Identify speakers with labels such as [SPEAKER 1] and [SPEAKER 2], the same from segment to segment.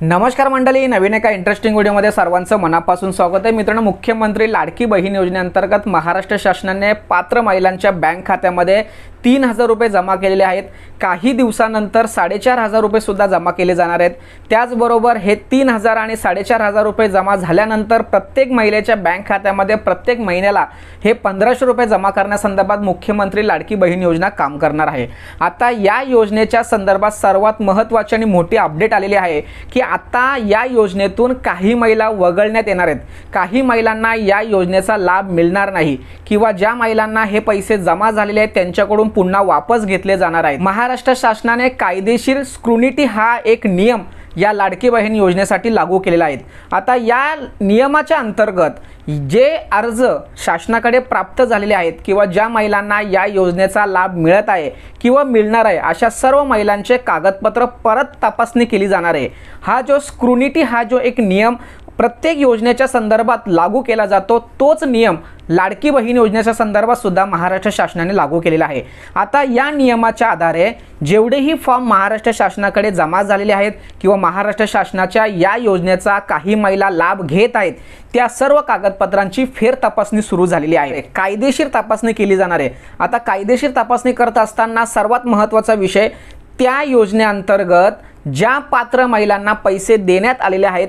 [SPEAKER 1] नमस्कार मंडळी, नवीन एका इंटरेस्टिंग व्हिडिओमध्ये सर्वांचं मनापासून स्वागत आहे। मित्रांनो, मुख्यमंत्री लाडकी बहीण योजनेअंतर्गत महाराष्ट्र शासनाने पात्र महिलांच्या बँक खात्यामध्ये 3000 रुपये जमा केलेले आहेत। काही दिवसानंतर 4500 रुपये सुद्धा जमा केले जाणार आहेत। त्याचबरोबर हे 3000 आणि 4500 रुपये जमा झाल्यानंतर प्रत्येक महिलेच्या बँक खात्यामध्ये प्रत्येक महिन्याला हे 1500 रुपये जमा करण्यासंदर्भात मुख्यमंत्री लाडकी बहीण योजना काम करणार आहे। आता या योजनेच्या संदर्भात सर्वात महत्त्वाची आणि मोठी अपडेट आलेली आहे की आता या योजनेतून काही महिला वगळण्यात येणार आहेत। काही महिलांना या योजनेचा लाभ मिळणार नाही किंवा ज्या महिलांना हे पैसे जमा झालेले आहेत त्यांच्याकडून पुन्हा वापस घेतले जाणार आहेत। महाराष्ट्र शासनाने कायदेशीर स्क्रुनिटी हा एक नियम या लाडकी बहीण योजनेसाठी लागू केलेला आहे। आता या नियमाच्या अंतर्गत जे अर्ज शासनाकडे प्राप्त झालेले आहेत किंवा ज्या महिलांना या योजनेचा लाभ मिळत आहे किंवा मिळणार आहे अशा सर्व महिलांचे कागदपत्र परत तपासणी केली जाणार आहे। हा जो स्क्रुनिटी हा जो एक नियम प्रत्येक योजनेच्या संदर्भात लागू केला जातो तोच नियम लाडकी बहीण योजनेच्या संदर्भात सुद्धा महाराष्ट्र शासनाने लागू केलेला आहे। आता या नियमाच्या आधारे जेवढेही फॉर्म महाराष्ट्र शासनाकडे जमा झालेले आहेत किंवा महाराष्ट्र शासनाच्या या योजनेचा काही महिला लाभ घेत आहेत त्या सर्व कागदपत्रांची फेर तपासणी सुरू झालेली आहे। कायदेशीर तपासणी केली जाणार आहे। आता कायदेशीर तपासणी करत असताना सर्वात महत्त्वाचा विषय त्या योजनेअंतर्गत ज्या पात्र महिलांना पैसे देण्यात आलेले आहेत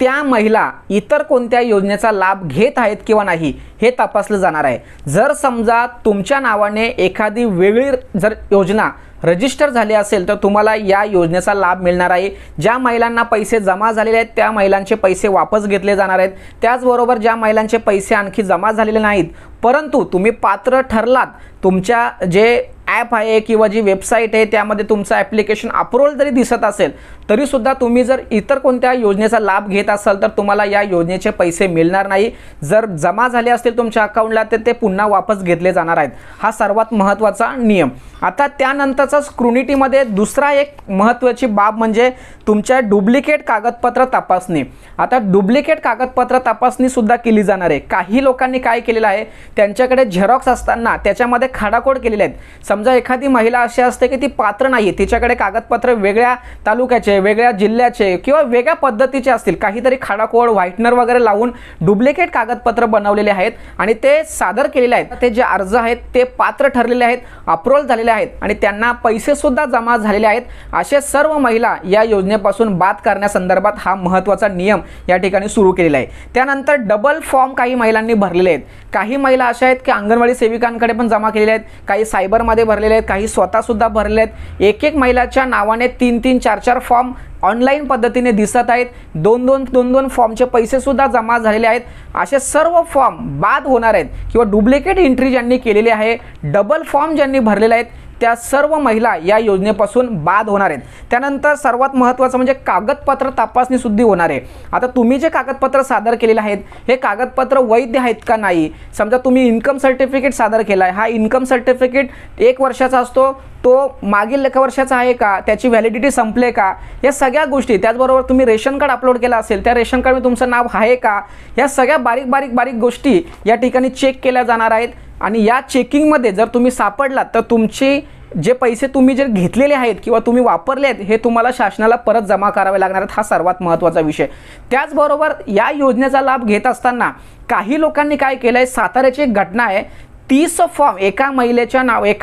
[SPEAKER 1] त्या महिला इतर कोणत्या योजनेचा लाभ घेत आहेत किंवा नाही हे तपासलं जाणार आहे। जर समजा तुमच्या नावाने एखादी वेगळी जर योजना रजिस्टर झाली असेल तर तुम्हाला या योजनेचा लाभ मिळणार आहे। ज्या महिलांना पैसे जमा झालेले आहेत त्या महिलांचे पैसे वापस घेतले जाणार आहेत। त्याचबरोबर ज्या महिलांचे पैसे आणखी जमा झालेले नाहीत परंतु तुम्ही पात्र ठरलात, तुमच्या जे ॲप आहे किंवा जी वेबसाईट आहे त्यामध्ये तुमचं ॲप्लिकेशन अप्रूव्हल जरी दिसत असेल तरी सुद्धा तुम्ही जर इतर कोणत्या योजनेचा लाभ घेत असाल तर तुम्हाला या योजनेचे पैसे मिळणार नाही। जर जमा झाले असतील तुमच्या अकाउंटला तर ते पुन्हा वापस घेतले जाणार आहेत। हा सर्वात महत्त्वाचा नियम। आता त्यानंतरचा स्क्रुनिटीमध्ये दुसरा एक महत्त्वाची बाब म्हणजे तुमच्या डुप्लिकेट कागदपत्र तपासणी। आता डुप्लिकेट कागदपत्र तपासणी सुद्धा केली जाणार आहे। काही लोकांनी काय केलेलं आहे, त्यांच्याकडे झेरॉक्स असताना त्याच्यामध्ये खाडाखोड केलेले आहेत। समजा एखादी महिला अशी असते की ती पात्र नाही, तिच्याकडे कागदपत्र वेगळ्या तालुक्याचे, वेगळ्या जिल्ह्याचे किंवा वेगळ्या पद्धतीचे असतील, काहीतरी खाडाखोड व्हाईटनर वगैरे लावून डुप्लिकेट कागदपत्र बनवलेले आहेत आणि ते सादर केलेले आहेत। ते जे अर्ज आहेत ते पात्र ठरलेले आहेत, अप्रूव्हल झालेले आहेत आणि त्यांना पैसे सुद्धा जमा झालेले आहेत। असे सर्व महिला या योजनेपासून बाद करण्यासंदर्भात हा महत्त्वाचा नियम या ठिकाणी सुरू केलेला आहे। त्यानंतर डबल फॉर्म काही महिलांनी भरलेले आहेत। काही महिला अशा आहेत की अंगणवाडी सेविकांकडे पण जमा केलेले आहेत, काही सायबरमध्ये भरलेले आहेत, काही स्वतः सुद्धा भरलेले आहेत। एक एक महिलाच्या नावाने 3-3, 4-4 फॉर्म ऑनलाईन पद्धतीने दिसत आहेत। 2-2 फॉर्मचे पैसे सुद्धा जमा झालेले आहेत। असे सर्व फॉर्म बाद होणार आहेत किंवा डुप्लिकेट एंट्री ज्यांनी केलेली आहे, डबल फॉर्म ज्यांनी भरलेले आहेत त्या सर्व महिला या योजनेपासून बाद होणार आहेत। त्यानंतर सर्वात महत्त्वाचं म्हणजे कागदपत्र तपासणी सुद्धा होणार आहे। आता तुम्ही जे कागदपत्र सादर केलेले आहेत हे कागदपत्र वैध आहेत का नाही, समजा तुम्ही इन्कम सर्टिफिकेट सादर केला आहे, हा इन्कम सर्टिफिकेट 1 वर्षाचा असतो, तो मागील 1 वर्षाचा आहे का, त्याची व्हॅलिडिटी संपले का, या सगळ्या गोष्टी। त्याचबरोबर तुम्ही रेशन कार्ड अपलोड केलं असेल त्या रेशन कार्डमध्ये तुमचं नाव आहे का, या सगळ्या बारीक गोष्टी या ठिकाणी चेक केल्या जाणार आहेत। आणि या चेकिंगमध्ये जर तुम्ही सापडलात तर तुमचे जे पैसे तुम्ही जे घेतलेले आहेत किंवा तुम्ही वापरले आहेत हे तुम्हाला शासनाला परत जमा करावे लागणार आहेत। हा सर्वात महत्त्वाचा विषय। त्याचबरोबर या योजनेचा लाभ घेत असताना काही लोकांनी काय केलं आहे, साताऱ्याची एक घटना आहे, 30 फॉर्म एका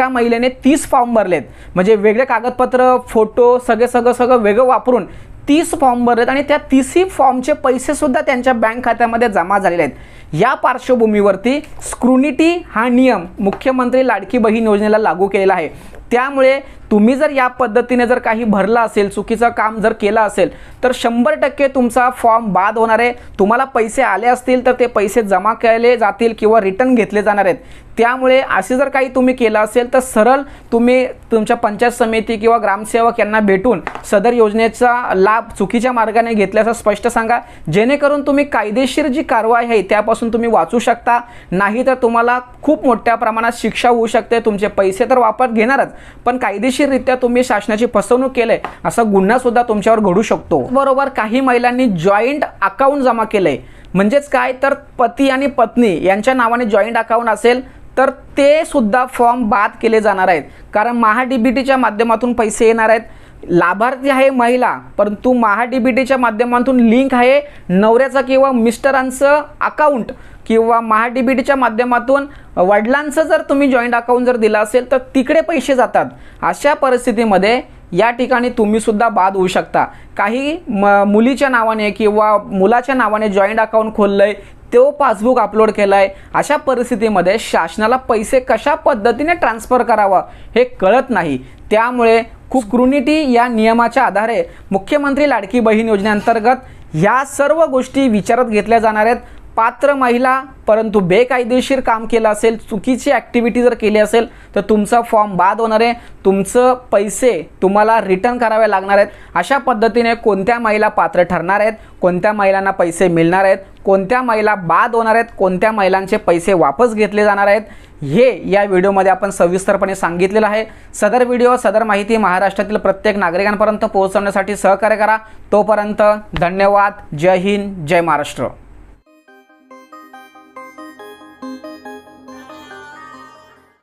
[SPEAKER 1] महिलेने 30 फॉर्म भरलेत, म्हणजे वेगळे कागदपत्र, फोटो सगळं वेगळं वापरून 30 फॉर्म भरलेत आणि त्या 30 फॉर्मचे पैसे सुद्धा त्यांच्या बँक खात्यामध्ये जमा झालेले आहेत। या पार्श्वभूमीवरती स्क्रुनिटी हा नियम मुख्यमंत्री लाडकी बहीण योजनेला लागू केलेला आहे। त्यामुळे तुम्ही जर या पद्धतीने जर काही भरला असेल, चुकीचं काम जर केलं असेल तर 100% तुमचा फॉर्म बाद होणार आहे। तुम्हाला पैसे आले असतील तर ते पैसे जमा केले जातील किंवा रिटर्न घेतले जाणार आहेत। त्यामुळे असे जर काही तुम्ही केलं असेल तर सरळ तुम्ही तुमच्या पंचायत समिती किंवा ग्रामसेवक यांना भेटून सदर योजनेचा लाभ चुकीच्या मार्गाने घेतल्याचं स्पष्ट सांगा, जेणेकरून तुम्ही कायदेशीर जी कारवाई आहे त्यापासून तुम्ही वाचू शकता। नाही तर तुम्हाला खूप मोठ्या प्रमाणात शिक्षा होऊ शकते। तुमचे पैसे तर वापस घेणारच पण कायदेशीररित्या तुम्ही शासनाची फसवणूक केले असा गुन्हा सुद्धा तुमच्यावर घडू शकतो। बरोबर काही महिलांनी जॉईंट अकाउंट जमा केले, म्हणजेच काय तर पती आणि पत्नी यांच्या नावाने जॉईंट अकाउंट असेल तर ते सुद्धा फॉर्म बाद केले जाणार आहेत, कारण महाडीबीटीच्या माध्यमातून पैसे येणार आहेत। लाभार्थी आहे महिला, परंतु महा-डी-बी-टीच्या माध्यमातून लिंक आहे नवऱ्याचा किंवा मिस्टरांचं अकाउंट, किंवा महा-डी-बी-टीच्या माध्यमातून वडिलांचं जर तुम्ही जॉईंट अकाउंट जर दिलं असेल तर तिकडे पैसे जातात. अशा परिस्थितीमध्ये या ठिकाणी तुम्ही सुद्धा बाद होऊ शकता. काही मुलीच्या नावाने किंवा मुलाच्या नावाने जॉईंट अकाउंट खोललंय, तो पासबुक अपलोड केलाय. अशा परिस्थितीमध्ये शासनाला पैसे कशा पद्धतीने ट्रान्सफर करावा हे कळत नाही. त्यामुळे स्क्रुनिटी या नियमाच्या आधारे मुख्यमंत्री लाडकी बहीण योजनेअंतर्गत ह्या सर्व गोष्टी विचारात घेतल्या जाणार आहेत. पात्र महिला परंतु बेकायदेशीर काम केलं असेल, चुकीची ॲक्टिव्हिटी जर केली असेल तर तुमचा फॉर्म बाद होणार आहे, तुमचं पैसे तुम्हाला रिटर्न करावे लागणार आहेत. अशा पद्धतीने कोणत्या महिला पात्र ठरणार आहेत, कोणत्या महिलांना पैसे मिळणार आहेत, कोणत्या महिला बाद होणार आहेत, कोणत्या महिलांचे पैसे वापस घेतले जाणार आहेत, हे या व्हिडिओमध्ये आपण सविस्तरपणे सांगितलेलं आहे. सदर व्हिडिओ सदर माहिती महाराष्ट्रातील प्रत्येक नागरिकांपर्यंत पोहोचवण्यासाठी सहकार्य करा. तोपर्यंत धन्यवाद. जय हिंद, जय महाराष्ट्र.